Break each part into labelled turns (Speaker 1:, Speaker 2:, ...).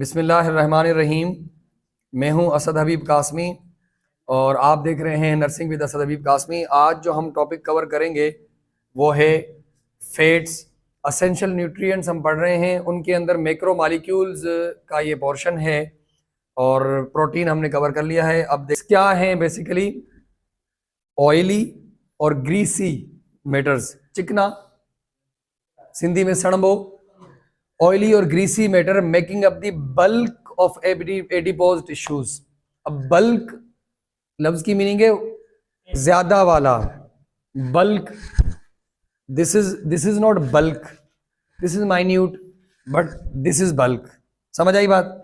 Speaker 1: बिस्मिल्लाहिर्रहमानिर्रहीम। मैं हूं असद हबीब कासमी और आप देख रहे हैं नर्सिंग विद असद हबीब कासमी। आज जो हम टॉपिक कवर करेंगे वो है फैट्स। असेंशियल न्यूट्रिएंट्स हम पढ़ रहे हैं, उनके अंदर मैक्रो मॉलिक्यूल्स का ये पोर्शन है और प्रोटीन हमने कवर कर लिया है। अब देख क्या है बेसिकली ऑयली और ग्रीसी मैटर्स। चिकना सिंधी में सणबो, ऑयली और greasy matter making up the bulk of adipose tissues. अब बल्क लफ्ज की मीनिंग है ज्यादा वाला, bulk. This is not bulk, this is minute, but this is bulk. समझ आई बात?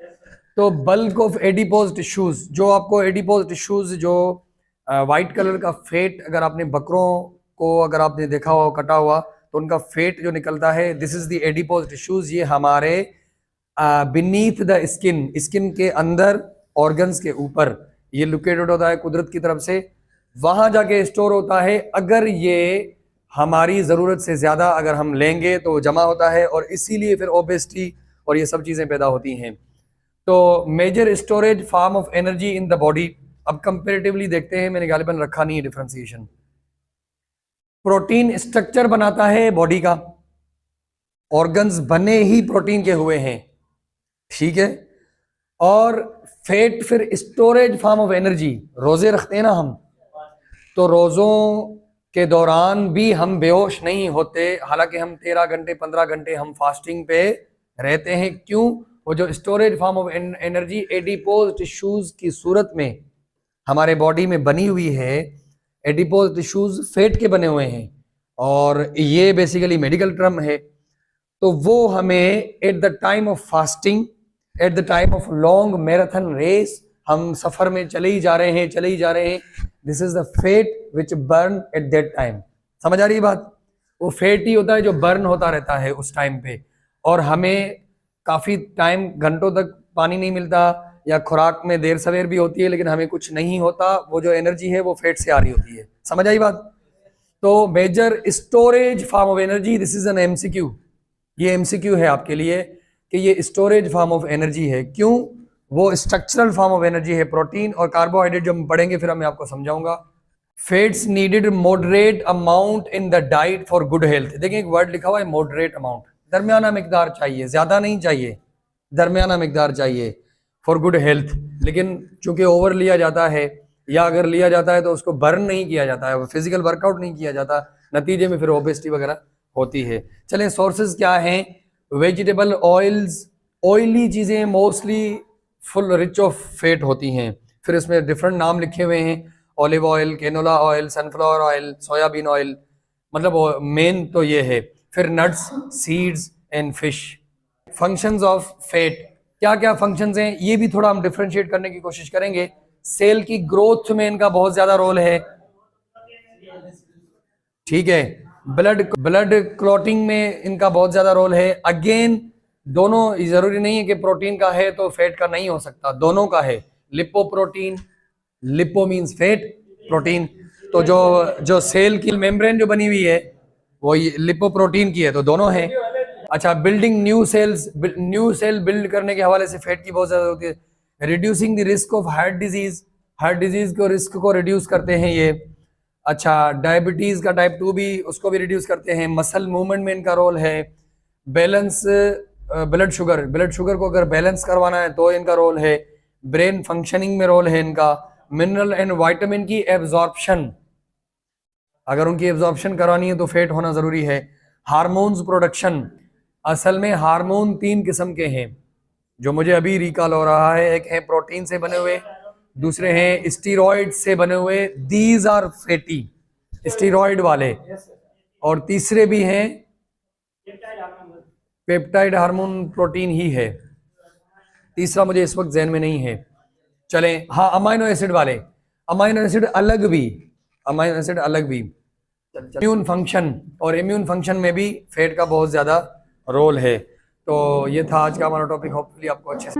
Speaker 1: तो बल्क ऑफ एडिपोज टिश्यूज, जो आपको एडिपोज टिश्यूज जो वाइट कलर का फेट, अगर आपने बकरों को अगर आपने देखा हुआ कटा हुआ तो उनका फेट जो निकलता है, this is the adipose tissues. ये हमारे बीनीथ द स्किन, स्किन के अंदर ऑर्गन्स के ऊपर ये लोकेटेड होता है कुदरत की तरफ से, वहां जाके स्टोर होता है। अगर ये हमारी ज़रूरत से ज़्यादा अगर हम लेंगे तो जमा होता है और इसीलिए फिर ओबेसिटी और ये सब चीज़ें पैदा होती हैं। तो major storage form of energy in the body. अब कंपेरेटिवली देखते हैं, मैंने गालिबन रखा नहीं है डिफ्रेंसिएशन। प्रोटीन स्ट्रक्चर बनाता है बॉडी का, ऑर्गन्स बने ही प्रोटीन के हुए हैं, ठीक है। और फैट फिर स्टोरेज फॉर्म ऑफ एनर्जी। रोजे रखते हैं ना हम, तो रोजों के दौरान भी हम बेहोश नहीं होते, हालांकि हम 13 घंटे 15 घंटे हम फास्टिंग पे रहते हैं। क्यों? वो जो storage form of energy adipose tissues की सूरत में हमारे बॉडी में बनी हुई है। एडिपोज टिश्यूज फैट के बने हुए हैं और ये बेसिकली मेडिकल टर्म है। तो वो हमें at the time of fasting, at the time of long marathon race, हम सफर में चले ही जा रहे हैं, this is the fat which burn at that time. समझ आ रही है बात? वो फैट ही होता है जो बर्न होता रहता है उस टाइम पे, और हमें काफी टाइम, घंटों तक पानी नहीं मिलता या खुराक में देर सवेर भी होती है, लेकिन हमें कुछ नहीं होता। वो जो एनर्जी है वो फैट से आ रही होती है। समझ आई बात? तो major storage form of energy, this is an MCQ. ये एमसीक्यू है आपके लिए कि ये स्टोरेज फॉर्म ऑफ एनर्जी है। क्यों? वो स्ट्रक्चरल फॉर्म ऑफ एनर्जी है। प्रोटीन और कार्बोहाइड्रेट जो हम पढ़ेंगे फिर मैं आपको समझाऊंगा। Fats needed moderate amount in the diet for good health. देखिए एक वर्ड लिखा हुआ है मॉडरेट अमाउंट, दरमियाना मिकदार चाहिए, ज्यादा नहीं चाहिए, दरमियाना मिकदार चाहिए फॉर गुड हेल्थ। लेकिन चूंकि ओवर लिया जाता है या अगर लिया जाता है तो उसको बर्न नहीं किया जाता है, फिजिकल वर्कआउट नहीं किया जाता, नतीजे में फिर ओबेसिटी वगैरह होती है। चलें सोर्सेज क्या हैं? वेजिटेबल ऑयल्स, ऑयली चीज़ें mostly full rich of fat होती हैं। फिर इसमें डिफरेंट नाम लिखे हुए हैं, olive oil, canola oil, sunflower oil, soybean oil, मतलब मेन तो ये है। फिर nuts, seeds and fish. Functions of fat, क्या क्या फंक्शंस हैं ये भी थोड़ा हम डिफरेंशिएट करने की कोशिश करेंगे। सेल की ग्रोथ में इनका बहुत ज्यादा रोल है, ठीक है। ब्लड क्लॉटिंग में इनका बहुत ज्यादा रोल है। अगेन दोनों, जरूरी नहीं है कि प्रोटीन का है तो फैट का नहीं हो सकता, दोनों का है। Lipoprotein, lipo means fat, protein. तो जो सेल की मेम्ब्रेन जो बनी हुई है वो लिपोप्रोटीन की है, तो दोनों है। अच्छा, building new cells, new cell build करने के हवाले से फैट की बहुत ज्यादा होती है। Reducing the risk of heart disease, heart disease को रिस्क को रिड्यूस करते हैं ये। अच्छा, डायबिटीज का टाइप 2 भी, उसको भी रिड्यूस करते हैं। मसल मूवमेंट में इनका रोल है। बैलेंस ब्लड शुगर को अगर बैलेंस करवाना है तो इनका रोल है। ब्रेन फंक्शनिंग में रोल है इनका। मिनरल एंड विटामिन की एब्जॉर्प्शन, अगर उनकी एब्जॉर्प्शन करवानी है तो फैट होना जरूरी है। हार्मोन्स प्रोडक्शन, असल में हार्मोन 3 किस्म के हैं जो मुझे अभी रिकॉल हो रहा है। एक है प्रोटीन से बने हुए, दूसरे हैं स्टीरॉइड से बने हुए, दीज आर फैटी, स्टीरॉइड वाले, और तीसरे भी हैं पेप्टाइड हार्मोन, प्रोटीन ही है। तीसरा मुझे इस वक्त जहन में नहीं है। चलें, हाँ, अमाइनो एसिड वाले, अमाइनो एसिड अलग भी, अमाइनो एसिड अलग भी। इम्यून फंक्शन, और इम्यून फंक्शन में भी फैट का बहुत ज्यादा रोल है। तो ये था आज का हमारा टॉपिक, होपफुली आपको अच्छे से